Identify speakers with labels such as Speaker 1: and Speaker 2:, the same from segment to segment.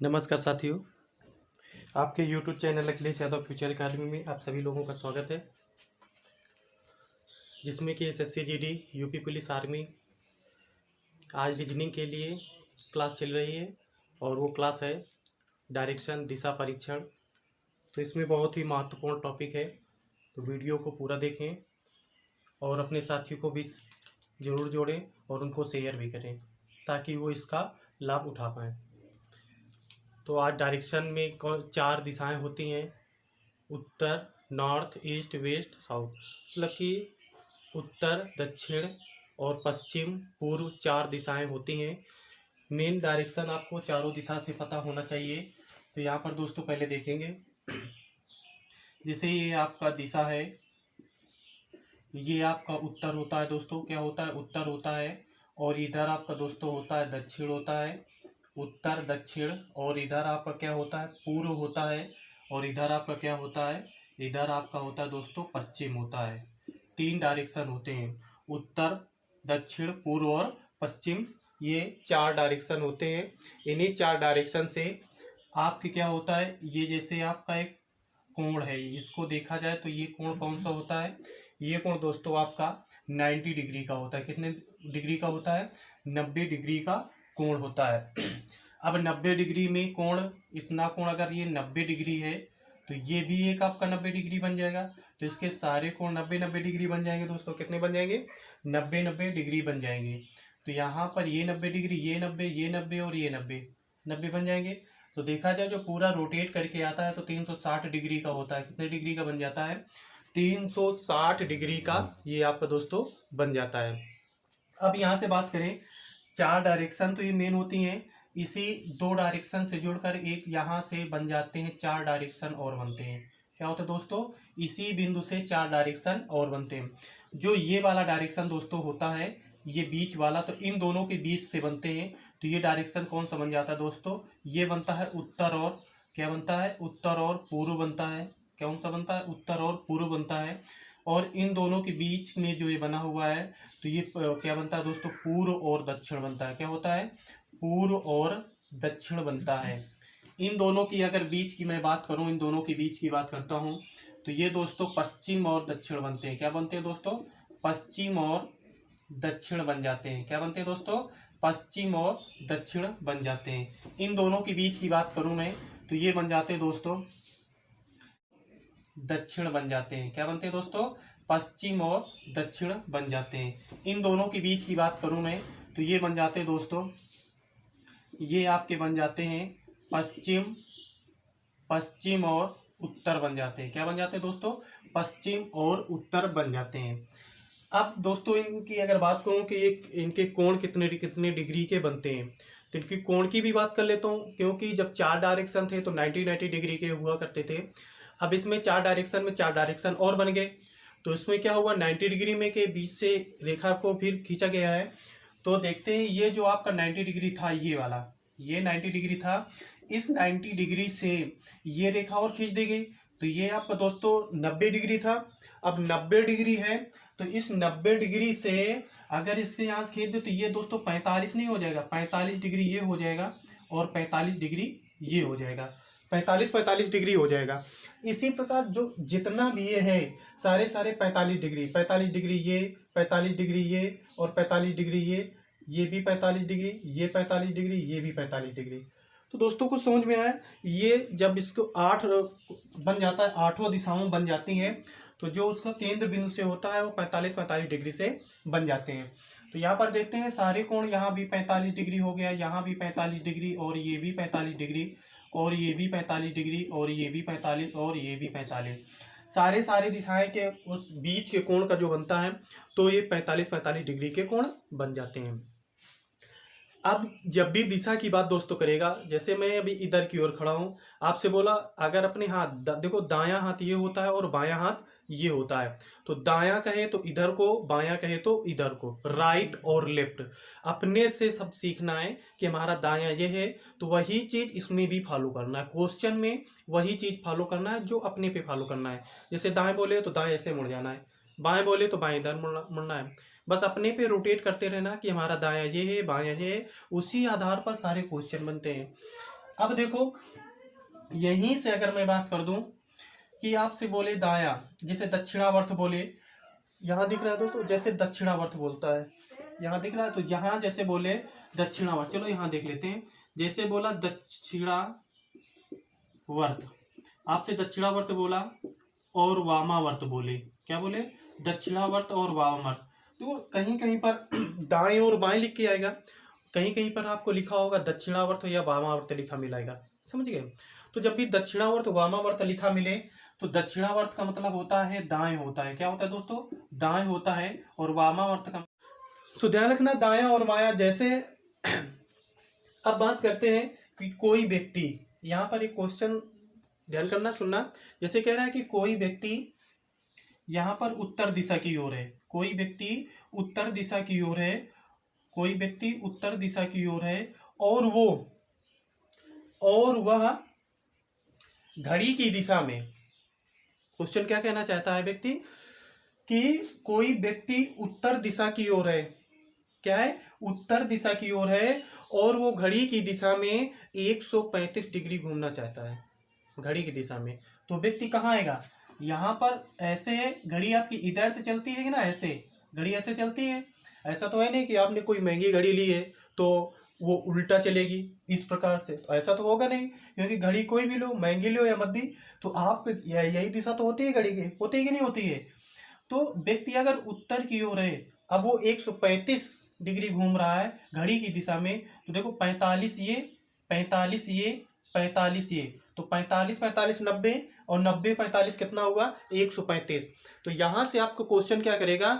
Speaker 1: नमस्कार साथियों, आपके YouTube channel Akhilesh Yadav future academy में आप सभी लोगों का स्वागत है। जिसमें कि SSC GD, UP police, army आज रीजनिंग के लिए क्लास चल रही है और वो क्लास है डायरेक्शन दिशा परीक्षण। तो इसमें बहुत ही महत्वपूर्ण टॉपिक है, तो वीडियो को पूरा देखें और अपने साथियों को भी ज़रूर जोड़ें और उनको शेयर भी करें ताकि वो इसका लाभ उठा पाएँ। तो आज डायरेक्शन में 4 दिशाएं होती हैं: उत्तर, नॉर्थ, ईस्ट, वेस्ट, साउथ। मतलब कि उत्तर, दक्षिण और पश्चिम, पूर्व 4 दिशाएं होती हैं। मेन डायरेक्शन आपको चारों दिशा से पता होना चाहिए। तो यहाँ पर दोस्तों पहले देखेंगे, जैसे ये आपका दिशा है, ये आपका उत्तर होता है दोस्तों। क्या होता है? उत्तर होता है। और इधर आपका दोस्तों होता है दक्षिण होता है, उत्तर दक्षिण। और इधर आपका क्या होता है? पूर्व होता है। और इधर आपका क्या होता है? इधर आपका होता है दोस्तों पश्चिम होता है। 3 डायरेक्शन होते हैं: उत्तर, दक्षिण, पूर्व और पश्चिम। ये 4 डायरेक्शन होते हैं। इन्हीं 4 डायरेक्शन से आपके क्या होता है, ये जैसे आपका एक कोण है, इसको देखा जाए तो ये कोण कौन सा होता है? ये कोण दोस्तों आपका 90 डिग्री का होता है। कितने डिग्री का होता है? 90 डिग्री का कोण होता है। अब 90 डिग्री में कोण, इतना कोण अगर ये 90 डिग्री है तो ये भी एक आपका 90 डिग्री बन जाएगा। तो इसके सारे कोण 90-90 डिग्री बन जाएंगे दोस्तों। कितने बन जाएंगे? 90-90 डिग्री बन जाएंगे। तो यहाँ पर ये 90 डिग्री, ये 90, ये 90 और ये 90 बन जाएंगे। तो देखा जाए जो पूरा रोटेट करके आता है तो 360 डिग्री का होता है। कितने डिग्री का बन जाता है? 360 डिग्री का ये आपका दोस्तों बन जाता है। अब यहाँ से बात करें, 4 डायरेक्शन तो ये मेन होती हैं। इसी 2 डायरेक्शन से जुड़कर एक यहाँ से बन जाते हैं 4 डायरेक्शन और बनते हैं। क्या होता है दोस्तों? इसी बिंदु से 4 डायरेक्शन और बनते हैं। जो ये वाला डायरेक्शन दोस्तों होता है, ये बीच वाला, तो इन दोनों के बीच से बनते हैं। तो ये डायरेक्शन कौन सा बन जाता है दोस्तों? ये बनता है उत्तर और क्या बनता है? उत्तर और पूर्व बनता है। कौन सा बनता है? उत्तर और पूर्व बनता है। और इन दोनों के बीच में जो ये बना हुआ है तो ये क्या बनता है दोस्तों? पूर्व और दक्षिण बनता है। क्या होता है? पूर्व और दक्षिण बनता है। इन दोनों की अगर बीच की मैं बात करूं, इन दोनों के बीच की बात करता हूं तो ये दोस्तों पश्चिम और दक्षिण बनते हैं। क्या बनते हैं दोस्तों? पश्चिम और दक्षिण बन जाते हैं। क्या बनते हैं दोस्तों? पश्चिम और दक्षिण बन जाते हैं। इन दोनों के बीच की बात करूं मैं तो ये बन जाते हैं दोस्तों दक्षिण बन जाते हैं। क्या बनते हैं दोस्तों? पश्चिम और दक्षिण बन जाते हैं। इन दोनों के बीच की बात करूं मैं तो ये बन जाते हैं दोस्तों, ये आपके बन जाते हैं पश्चिम, पश्चिम और उत्तर बन जाते हैं। क्या बन जाते हैं दोस्तों? पश्चिम और उत्तर बन जाते हैं। अब दोस्तों इनकी अगर बात करूं कि ये इनके कोण कितने कितने डिग्री के बनते हैं तो इनकी कोण की भी बात कर लेता हूं, क्योंकि जब 4 डायरेक्शन थे तो 90-90 डिग्री के हुआ करते थे। अब इसमें 4 डायरेक्शन में 4 डायरेक्शन और बन गए। तो इसमें क्या हुआ, 90 डिग्री में के बीच से रेखा को फिर खींचा गया है। तो देखते हैं, ये जो आपका 90 डिग्री था, ये वाला, ये 90 डिग्री था। इस 90 डिग्री से ये रेखा और खींच दी गई तो ये आपका दोस्तों 90 डिग्री था। अब 90 डिग्री है तो इस 90 डिग्री से अगर इससे यहाँ से खींच दे तो ये दोस्तों 45 नहीं हो जाएगा, 45 डिग्री ये हो जाएगा और 45 डिग्री ये हो जाएगा, 45 डिग्री हो जाएगा। इसी प्रकार जो जितना भी ये है सारे 45 डिग्री, 45 डिग्री ये, 45 डिग्री ये और 45 डिग्री ये भी 45 डिग्री, ये 45 डिग्री, ये भी 45 डिग्री। तो दोस्तों को समझ में आया, ये जब इसको 8 बन जाता है, 8 दिशाओं बन जाती हैं तो जो उसका केंद्र बिंदु से होता है वो 45 डिग्री से बन जाते हैं। तो यहाँ पर देखते हैं सारे कोण, यहाँ भी 45 डिग्री हो गया, यहाँ भी 45 डिग्री और ये भी 45 डिग्री और ये भी 45 डिग्री और ये भी 45 और ये भी 45, सारे दिशाएं के उस बीच के कोण का जो बनता है तो ये 45 डिग्री के कोण बन जाते हैं। अब जब भी दिशा की बात दोस्तों करेगा, जैसे मैं अभी इधर की ओर खड़ा हूं, आपसे बोला अगर अपने हाथ देखो, दायां हाथ ये होता है और बायां हाथ ये होता है। तो दायां कहे तो इधर को, बायां कहे तो इधर को, राइट और लेफ्ट अपने से सब सीखना है कि हमारा दायां ये है तो वही चीज इसमें भी फॉलो करना है। क्वेश्चन में वही चीज फॉलो करना है जो अपने पे फॉलो करना है। जैसे दाएं बोले तो दाएं ऐसे मुड़ जाना है, बाएं बोले तो बाएं इधर मुड़ना है। बस अपने पे रोटेट करते रहना कि हमारा दायां ये है, बायां ये है, उसी आधार पर सारे क्वेश्चन बनते हैं। अब देखो यहीं से अगर मैं बात कर दूं कि आपसे बोले दायां, जैसे दक्षिणावर्त बोले, यहाँ दिख रहा है दोस्तों जैसे दक्षिणावर्त बोलता है, यहाँ दिख रहा है, तो यहाँ जैसे बोले दक्षिणावर्त, चलो यहाँ देख लेते हैं। जैसे बोला दक्षिणावर्त, आपसे दक्षिणावर्त बोला और वामावर्त बोले, क्या बोले, दक्षिणावर्त और वामावर्त। तो कहीं कहीं पर दाएं और बाएं लिख के आएगा, कहीं कहीं पर आपको लिखा होगा दक्षिणावर्त या वामावर्त लिखा मिलेगा, समझ गए। तो जब भी दक्षिणावर्त वामावर्त लिखा मिले तो दक्षिणावर्त का मतलब होता है दाएं होता है, क्या होता है दोस्तों, दाएं होता है, और वामावर्त का, तो ध्यान रखना दाया और बाया जैसे। अब बात करते हैं कि कोई व्यक्ति, यहाँ पर एक क्वेश्चन ध्यान करना सुनना, जैसे कह रहा है कि कोई व्यक्ति यहाँ पर उत्तर दिशा की ओर है, कोई व्यक्ति उत्तर दिशा की ओर है, कोई व्यक्ति उत्तर दिशा की ओर है, और वह घड़ी की दिशा में, क्वेश्चन क्या कहना चाहता है व्यक्ति कि कोई व्यक्ति उत्तर दिशा की ओर है, क्या है, उत्तर दिशा की ओर है, और वो घड़ी की दिशा में 135 डिग्री घूमना चाहता है, घड़ी की दिशा में। तो व्यक्ति कहाँ आएगा, यहाँ पर ऐसे है, घड़ी आपकी इधर तो चलती है ना, ऐसे घड़ी ऐसे चलती है, ऐसा तो है नहीं कि आपने कोई महंगी घड़ी ली है तो वो उल्टा चलेगी इस प्रकार से, तो ऐसा तो होगा नहीं, क्योंकि घड़ी कोई भी लो, महंगी लो या मद्दी, तो आप यही दिशा तो होती है घड़ी की, होती है कि नहीं होती है। तो व्यक्ति अगर उत्तर की ओर है, अब वो 135 डिग्री घूम रहा है घड़ी की दिशा में, तो देखो 45 ये, 45 ये, 45 ये, तो 45 45 90, और 90 45 कितना हुआ, 135। तो यहां से आपको क्वेश्चन क्या करेगा,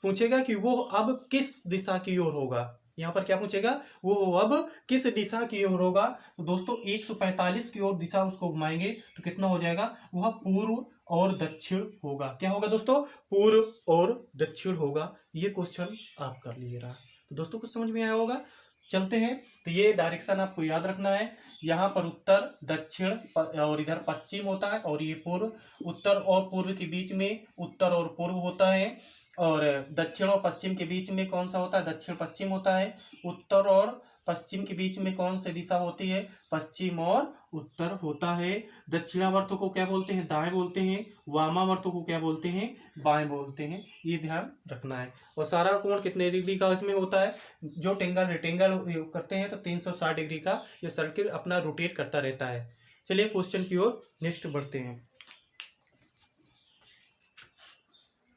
Speaker 1: पूछेगा कि वो अब किस दिशा की ओर होगा, यहाँ पर क्या पूछेगा, वो अब किस दिशा की ओर होगा। तो दोस्तों 145 की ओर दिशा उसको घुमाएंगे तो कितना हो जाएगा, वह पूर्व और दक्षिण होगा, क्या होगा दोस्तों, पूर्व और दक्षिण होगा। ये क्वेश्चन आप कर लीजिएगा। तो दोस्तों कुछ समझ में आया होगा, चलते हैं। तो ये डायरेक्शन आपको याद रखना है, यहाँ पर उत्तर दक्षिण और इधर पश्चिम होता है, और ये पूर्व, उत्तर और पूर्व के बीच में उत्तर और पूर्व होता है, और दक्षिण और पश्चिम के बीच में कौन सा होता है, दक्षिण पश्चिम होता है। उत्तर और पश्चिम के बीच में कौन सी दिशा होती है, पश्चिम और उत्तर होता है। दक्षिणावर्त को क्या बोलते हैं, दाएं बोलते हैं, वामावर्त को क्या बोलते हैं, बाएं बोलते हैं, ये ध्यान रखना है। और सारा कोण कितने डिग्री का इसमें होता है, जो रेक्टेंगल करते हैं तो 360 डिग्री का ये सर्किल अपना रोटेट करता रहता है। चलिए क्वेश्चन की ओर नेक्स्ट बढ़ते हैं।